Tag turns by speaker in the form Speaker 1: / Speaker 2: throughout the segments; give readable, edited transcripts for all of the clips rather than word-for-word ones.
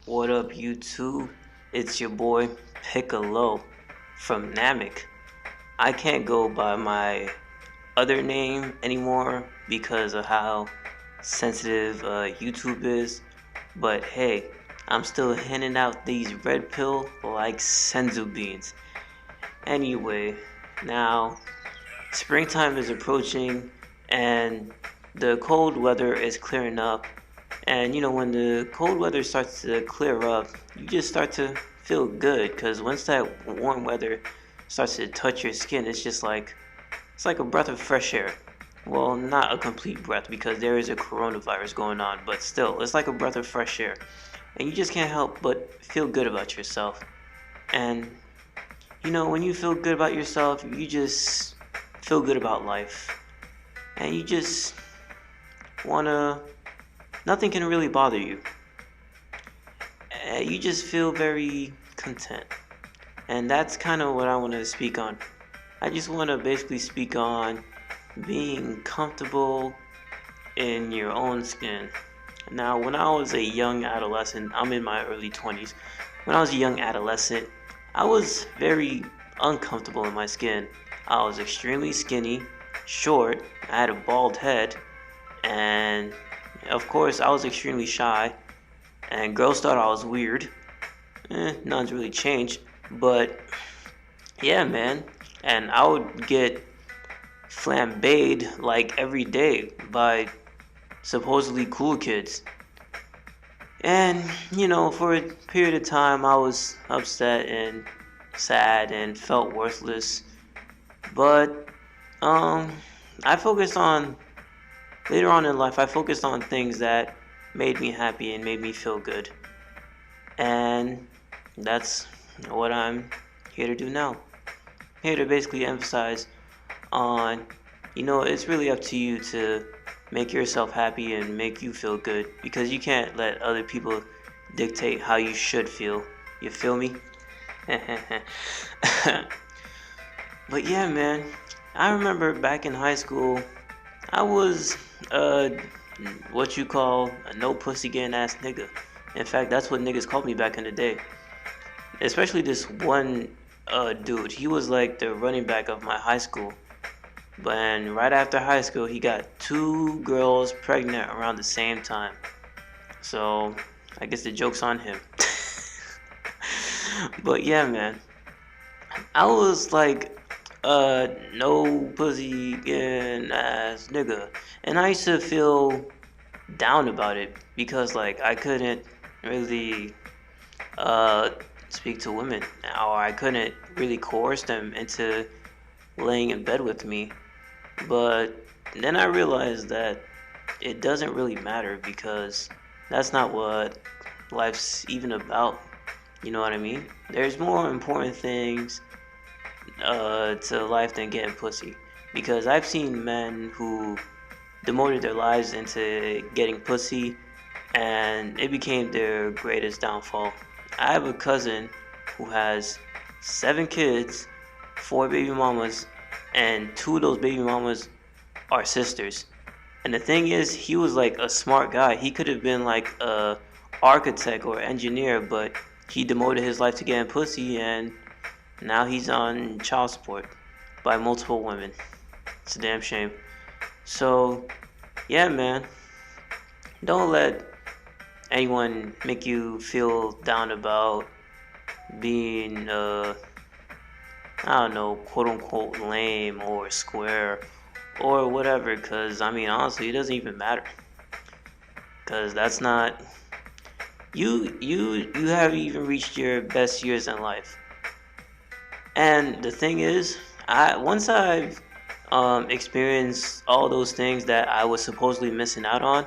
Speaker 1: What up, YouTube? It's your boy Piccolo from Namek. I can't go by my other name anymore because of how sensitive YouTube is. But hey, I'm still handing out these red pill like senzu beans. Anyway, now springtime is approaching and the cold weather is clearing up. And when the cold weather starts to clear up, you just start to feel good because once that warm weather starts to touch your skin, it's like a breath of fresh air. Well, not a complete breath because there is a coronavirus going on, but still, it's like a breath of fresh air. And you just can't help but feel good about yourself. And when you feel good about yourself, you just feel good about life. And you just wanna, nothing can really bother you. You just feel very content. And that's kind of what I want to speak on. I just want to basically speak on being comfortable in your own skin. Now, when I was a young adolescent, I'm in my early 20s. When I was a young adolescent, I was very uncomfortable in my skin. I was extremely skinny, short, I had a bald head, and of course, I was extremely shy, and girls thought I was weird. Nothing's really changed, but yeah, man. And I would get flambéed like every day by supposedly cool kids. And for a period of time, I was upset and sad and felt worthless. But um, I focused on later on in life. I focused on things that made me happy and made me feel good. And that's what I'm here to do now. Here to basically emphasize on, it's really up to you to make yourself happy and make you feel good because you can't let other people dictate how you should feel. You feel me? But yeah, man, I remember back in high school, I was what you call a no pussy getting ass nigga. In fact, that's what niggas called me back in the day. Especially this one dude. He was like the running back of my high school. But right after high school, he got two girls pregnant around the same time. So I guess the joke's on him. But yeah, man, I was like no pussy getting ass nigga, and I used to feel down about it because like I couldn't really uh speak to women, or I couldn't really coerce them into laying in bed with me. But then I realized that it doesn't really matter because that's not what life's even about. You know what I mean? There's more important things to life than getting pussy. Because I've seen men who demoted their lives into getting pussy and it became their greatest downfall. I have a cousin who has 7 kids, 4 baby mamas, and 2 of those baby mamas are sisters. And the thing is, he was like a smart guy. He could have been like a architect or engineer, but he demoted his life to getting pussy, and now he's on child support by multiple women. It's a damn shame. So, yeah, man, don't let anyone make you feel down about being, I don't know, quote unquote lame or square or whatever, because I mean, honestly, it doesn't even matter. Because that's not. You haven't even reached your best years in life. And the thing is, once I've experienced all those things that I was supposedly missing out on,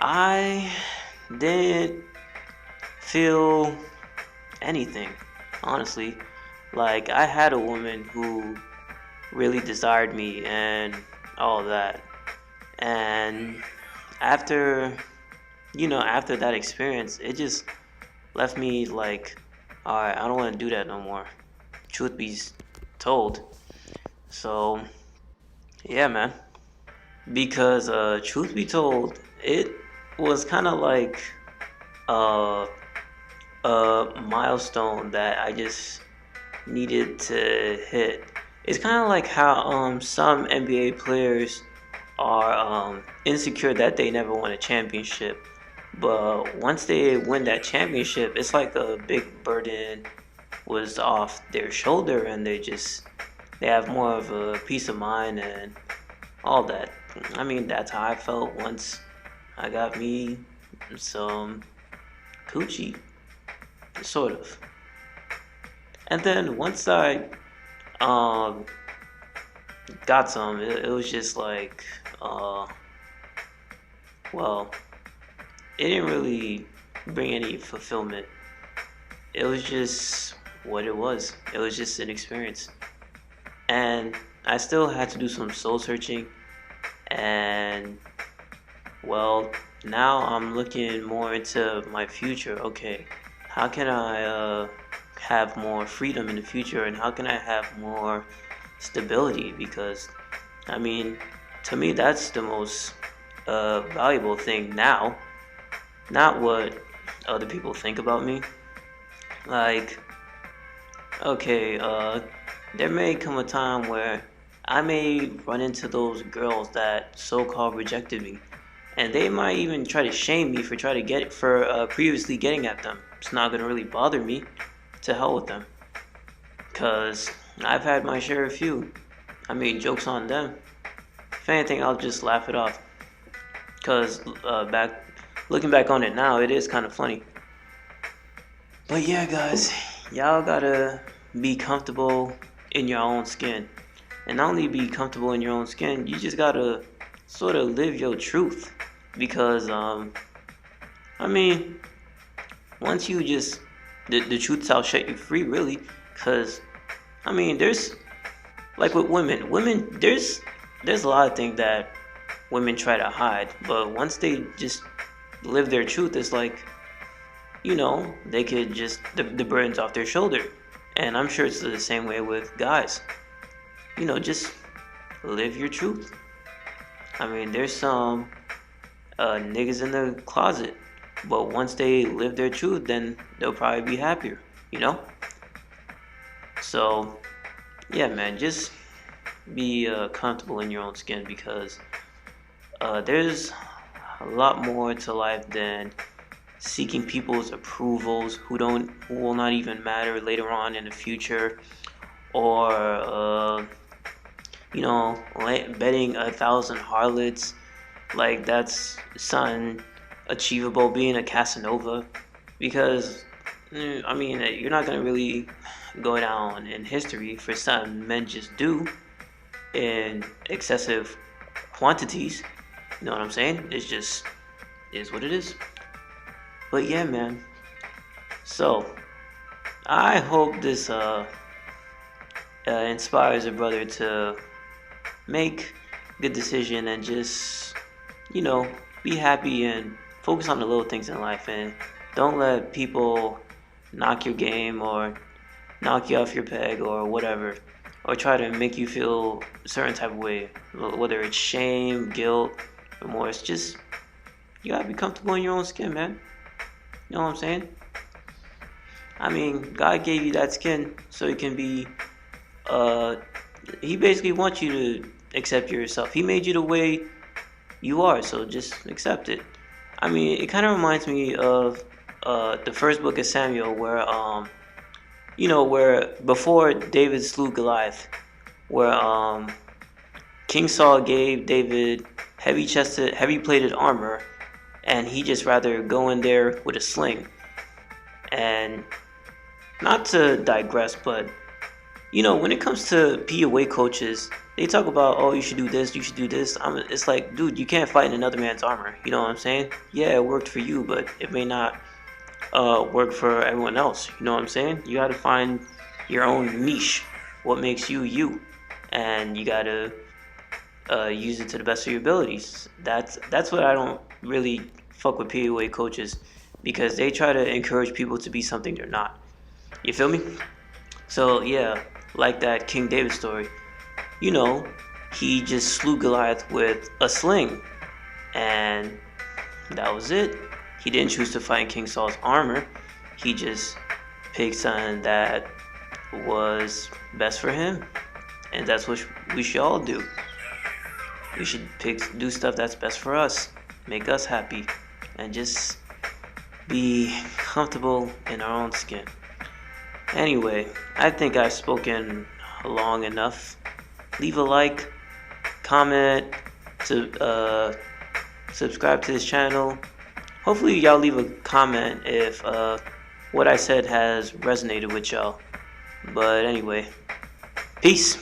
Speaker 1: I didn't feel anything, honestly. Like, I had a woman who really desired me and all that. And after, after that experience, it just left me like, alright, I don't want to do that no more. Truth be told. So, yeah, man. Because, truth be told, it was kind of like uh, a milestone that I just needed to hit. It's kind of like how some NBA players are insecure that they never won a championship, but once they win that championship, it's like a big burden was off their shoulder, and they have more of a peace of mind and all that. I mean, that's how I felt once I got me some coochie, sort of. And then once I um got some, it was just like, uh, well, it didn't really bring any fulfillment. It was just what it was. It was just an experience, and I still had to do some soul searching. And well, now I'm looking more into my future. Okay, how can I have more freedom in the future, and how can I have more stability? Because I mean, to me, that's the most valuable thing now, not what other people think about me. Like, okay, there may come a time where I may run into those girls that so-called rejected me, and they might even try to shame me for trying to get for previously getting at them. It's not gonna really bother me. To hell with them, cause I've had my share of few. I made jokes on them. If anything, I'll just laugh it off. Cause back looking back on it now, it is kind of funny. But yeah, guys, y'all gotta be comfortable in your own skin, and not only be comfortable in your own skin, you just gotta sort of live your truth. Because I mean, once you just the truth shall set you free, really. Because I mean, there's like with women there's a lot of things that women try to hide, but once they just live their truth, it's like, they could just the burden's off their shoulder. And I'm sure it's the same way with guys. Just live your truth. I mean, there's some niggas in the closet, but once they live their truth, then they'll probably be happier, you know? So, yeah, man, just be comfortable in your own skin, because there's a lot more to life than seeking people's approvals who will not even matter later on in the future, or betting 1,000 harlots, like that's something achievable, being a Casanova. Because I mean, you're not gonna really go down in history for something men just do in excessive quantities. You know what I'm saying? It's just is what it is. But yeah, man. So I hope this inspires a brother to make good decision, and just be happy and focus on the little things in life, and don't let people knock your game or knock you off your peg or whatever, or try to make you feel a certain type of way, whether it's shame, guilt, remorse. Just you gotta be comfortable in your own skin, man. You know what I'm saying? I mean, God gave you that skin so you can be he basically wants you to accept yourself. He made you the way you are, so just accept it. I mean, it kind of reminds me of the first book of Samuel, where where before David slew Goliath, where King Saul gave David heavy plated armor, and he just rather go in there with a sling. And not to digress, but when it comes to POA coaches, they talk about, oh, you should do this, you should do this. It's like, dude, you can't fight in another man's armor. You know what I'm saying? Yeah, it worked for you, but it may not work for everyone else. You know what I'm saying? You got to find your own niche, what makes you you, and you got to use it to the best of your abilities. That's what I don't really fuck with POA coaches, because they try to encourage people to be something they're not. You feel me? So yeah, like that King David story, he just slew Goliath with a sling, and that was it. he didn't choose to fight in King Saul's armor. He just picked something that was best for him, and that's what we should all do. We should do stuff that's best for us, make us happy, and just be comfortable in our own skin. Anyway, I think I've spoken long enough. Leave a like, comment, subscribe to this channel. Hopefully y'all leave a comment if what I said has resonated with y'all. But anyway, peace.